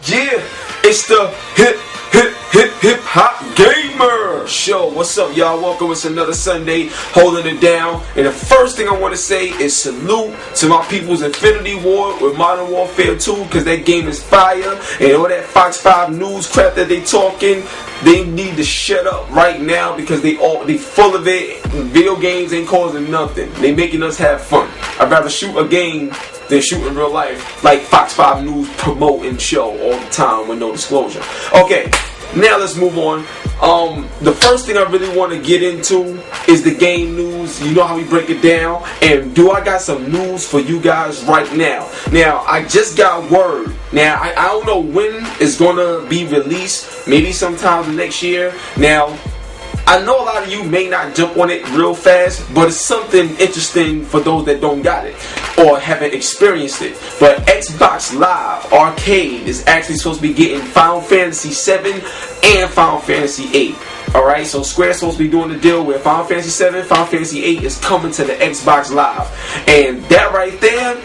Yeah, it's the HipHopGamer show. What's up, y'all? Welcome. It's another Sunday, holding it down. And the first thing I want to say is salute to my people's Infinity War with Modern Warfare 2, because that game is fire. And all that Fox 5 news crap that they talking, they need to shut up right now, because they full of it. Video games ain't causing nothing. They making us have fun. I'd rather shoot a game than shoot in real life, like Fox 5 News promote and show all the time with no disclosure. Okay, now let's move on. The first thing I really want to get into is the game news. You know how we break it down. And I got some news for you guys right now. Now, I just got word. Now, I don't know when it's going to be released. Maybe sometime next year. Now, I know a lot of you may not jump on it real fast, but it's something interesting for those that don't got it or haven't experienced it. But Xbox Live Arcade is actually supposed to be getting Final Fantasy 7 and Final Fantasy 8. Alright, so Square's supposed to be doing the deal where Final Fantasy 7, Final Fantasy 8 is coming to the Xbox Live. And that right there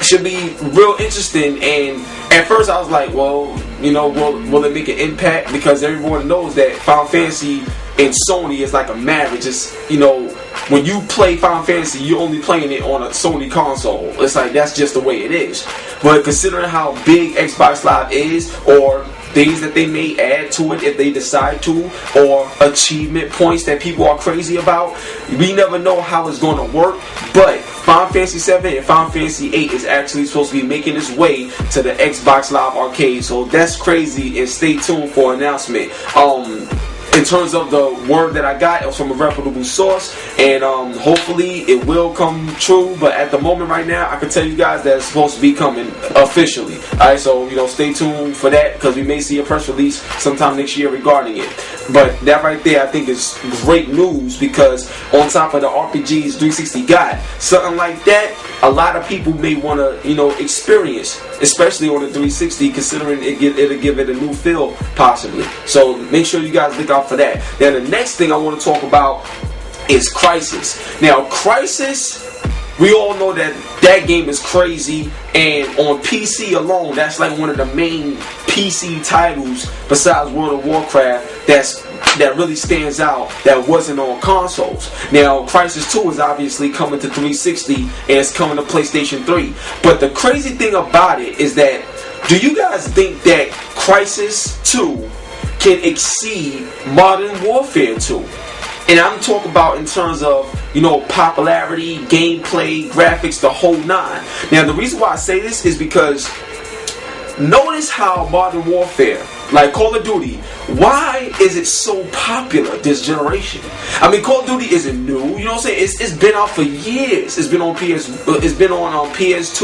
should be real interesting. And at first I was like, well, you know, will it make an impact? Because everyone knows that Final Fantasy and Sony is like a marriage. It's, you know, when you play Final Fantasy, you're only playing it on a Sony console. It's like, that's just the way it is. But considering how big Xbox Live is, or things that they may add to it if they decide to, or achievement points that people are crazy about, we never know how it's going to work. But Final Fantasy 7 and Final Fantasy 8 is actually supposed to be making its way to the Xbox Live Arcade. So that's crazy, and stay tuned for an announcement. In terms of the word that I got, it was from a reputable source, and hopefully it will come true. But at the moment right now, I can tell you guys that it's supposed to be coming officially. Alright, so, you know, stay tuned for that, because we may see a press release sometime next year regarding it. But that right there, I think, is great news, because on top of the RPGs 360 got, something like that, a lot of people may want to, you know, experience, especially on the 360, considering it'll give it a new feel, possibly. So make sure you guys look out for that. Now, the next thing I want to talk about is Crysis. Now, Crysis, we all know that game is crazy, and on PC alone, that's like one of the main PC titles besides World of Warcraft that really stands out that wasn't on consoles. Now, Crysis 2 is obviously coming to 360, and it's coming to PlayStation 3. But the crazy thing about it is that, do you guys think that Crysis 2 can exceed Modern Warfare 2? And I'm talking about in terms of, you know, popularity, gameplay, graphics, the whole nine. Now, the reason why I say this is because notice how Modern Warfare, like Call of Duty, why is it so popular this generation? I mean, Call of Duty isn't new, you know what I'm saying? It's been out for years. It's been on PS2,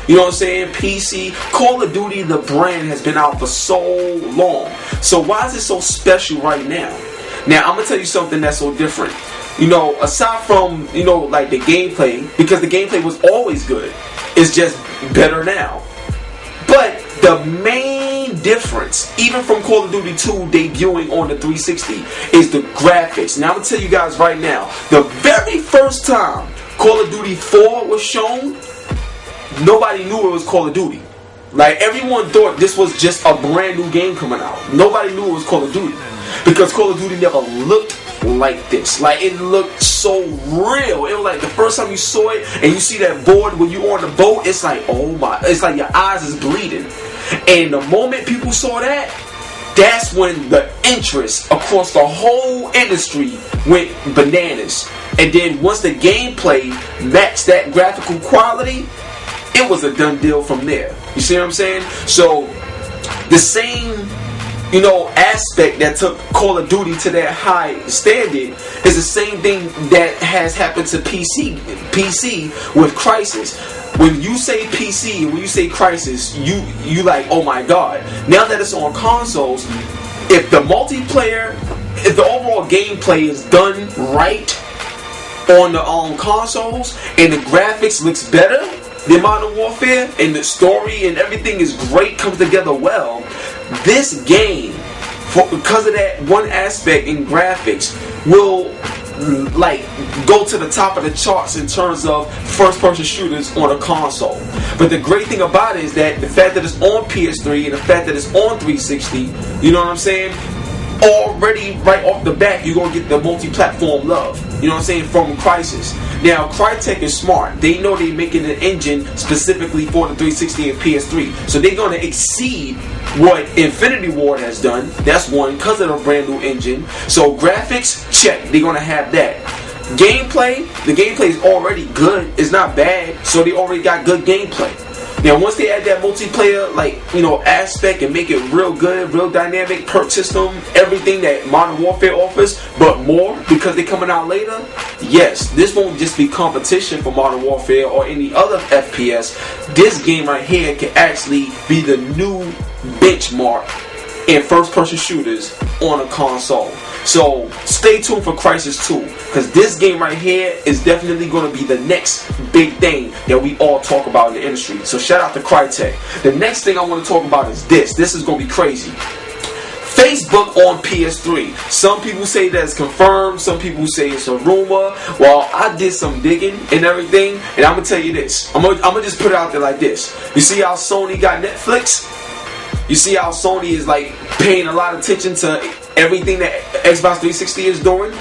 you know what I'm saying? PC. Call of Duty, the brand, has been out for so long. So why is it so special right now? Now, I'm gonna tell you something that's so different. You know, aside from, you know, like the gameplay, because the gameplay was always good, it's just better now. But the main difference, even from Call of Duty 2 debuting on the 360, is the graphics. Now, I'm going to tell you guys right now, the very first time Call of Duty 4 was shown, nobody knew it was Call of Duty. Like, everyone thought this was just a brand new game coming out. Nobody knew it was Call of Duty, because Call of Duty never looked like this. Like, it looked so real. It was like the first time you saw it and you see that board when you on the boat, it's like, oh my, it's like your eyes is bleeding. And the moment people saw that, that's when the interest across the whole industry went bananas. And then once the gameplay matched that graphical quality, it was a done deal from there. You see what I'm saying? So the same, you know, aspect that took Call of Duty to that high standard is the same thing that has happened to PC with Crysis. When you say PC, when you say Crysis, you like, oh my god. Now that it's on consoles, if the multiplayer, if the overall gameplay is done right on the consoles, and the graphics looks better than Modern Warfare, and the story and everything is great, comes together well, this game, because of that one aspect in graphics, will like go to the top of the charts in terms of first-person shooters on a console. But the great thing about it is that the fact that it's on PS3 and the fact that it's on 360, you know what I'm saying? Already right off the bat, you're gonna get the multi-platform love. You know what I'm saying? From Crysis. Now, Crytek is smart. They know they're making an engine specifically for the 360 and PS3, so they're gonna exceed what Infinity Ward has done. That's one, because of the brand new engine. So graphics, check. They're gonna have that. Gameplay, the gameplay is already good. It's not bad, so they already got good gameplay. Now, once they add that multiplayer, like, you know, aspect and make it real good, real dynamic, perk system, everything that Modern Warfare offers, but more, because they're coming out later, yes, this won't just be competition for Modern Warfare or any other FPS. This game right here can actually be the new benchmark in first-person shooters on a console. So stay tuned for Crysis 2, because this game right here is definitely going to be the next big thing that we all talk about in the industry. So shout out to Crytek. The next thing I want to talk about is this. This is going to be crazy. Facebook on PS3. Some people say that's confirmed. Some people say it's a rumor. Well, I did some digging and everything, and I'm going to tell you this. I'm gonna just put it out there like this. You see how Sony got Netflix? You see how Sony is like paying a lot of attention to everything that Xbox 360 is doing?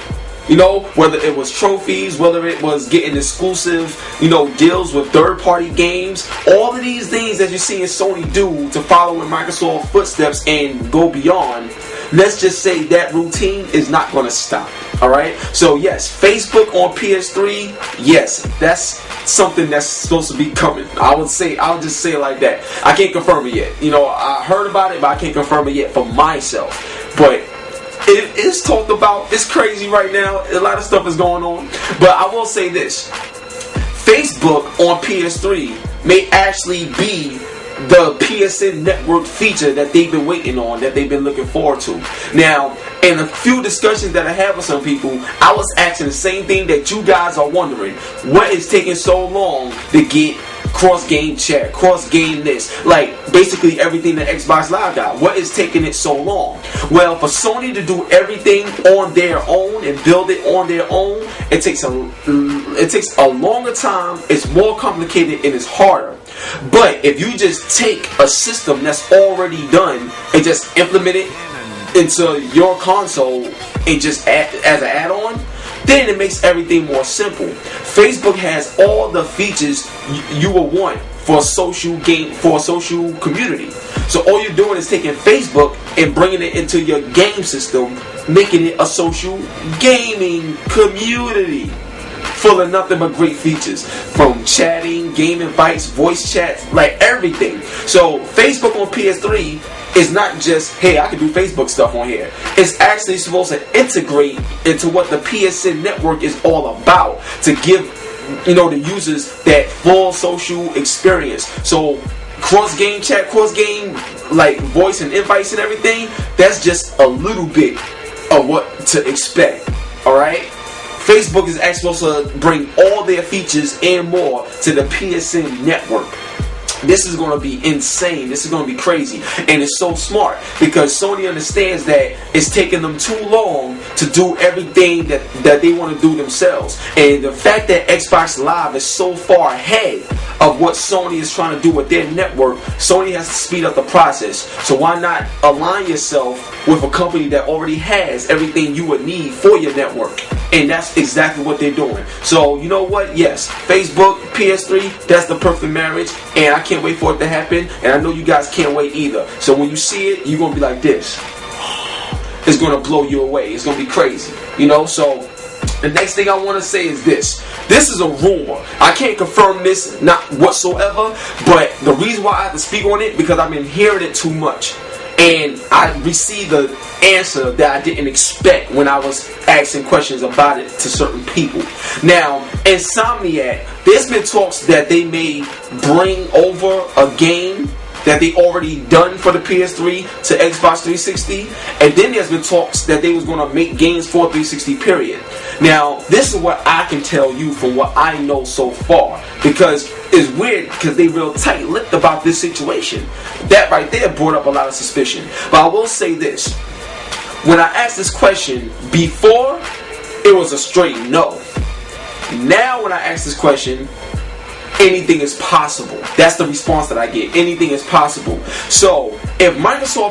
You know, whether it was trophies, whether it was getting exclusive, you know, deals with third-party games, all of these things that you're seeing Sony do to follow in Microsoft's footsteps and go beyond, let's just say that routine is not going to stop. Alright? So yes, Facebook on PS3, yes, that's something that's supposed to be coming. I'll just say it like that. I can't confirm it yet. You know, I heard about it, but I can't confirm it yet for myself. But it is talked about. It's crazy right now. A lot of stuff is going on. But I will say this. Facebook on PS3 may actually be the PSN network feature that they've been waiting on, that they've been looking forward to. Now, in a few discussions that I have with some people, I was asking the same thing that you guys are wondering. What is taking so long to get cross-game chat, cross-game this, like basically everything that Xbox Live got? What is taking it so long? Well, for Sony to do everything on their own and build it on their own, it takes a longer time, it's more complicated, and it's harder. But if you just take a system that's already done and just implement it into your console and just add as an add-on, then it makes everything more simple. Facebook has all the features you will want for a social game, for a social community. So all you're doing is taking Facebook and bringing it into your game system, making it a social gaming community full of nothing but great features, from chatting, game invites, voice chats, like everything. So Facebook on PS3 is not just, hey, I can do Facebook stuff on here. It's actually supposed to integrate into what the PSN network is all about, to give, you know, the users that full social experience. So cross-game chat, cross-game like voice and invites and everything, that's just a little bit of what to expect. Alright? Facebook is actually supposed to bring all their features and more to the PSN network. This is going to be insane. This is going to be crazy. And it's so smart because Sony understands that it's taking them too long to do everything that they want to do themselves. And the fact that Xbox Live is so far ahead of what Sony is trying to do with their network, Sony has to speed up the process. So why not align yourself with a company that already has everything you would need for your network? And that's exactly what they're doing. So, you know what? Yes, Facebook, PS3, that's the perfect marriage. And I can't wait for it to happen. And I know you guys can't wait either. So when you see it, you're going to be like this. It's going to blow you away. It's going to be crazy. You know, so the next thing I want to say is this. This is a rumor. I can't confirm this, not whatsoever. But the reason why I have to speak on it, because I've been hearing it too much. And I received the answer that I didn't expect when I was asking questions about it to certain people. Now, Insomniac, there's been talks that they may bring over a game that they already done for the PS3 to Xbox 360, and then there's been talks that they was going to make games for 360 period. Now, this is what I can tell you from what I know so far, because it's weird because they real tight-lipped about this situation. That right there brought up a lot of suspicion. But I will say this. When I asked this question before it was a straight no. Now when I ask this question, anything is possible. That's the response that I get. Anything is possible. So if Microsoft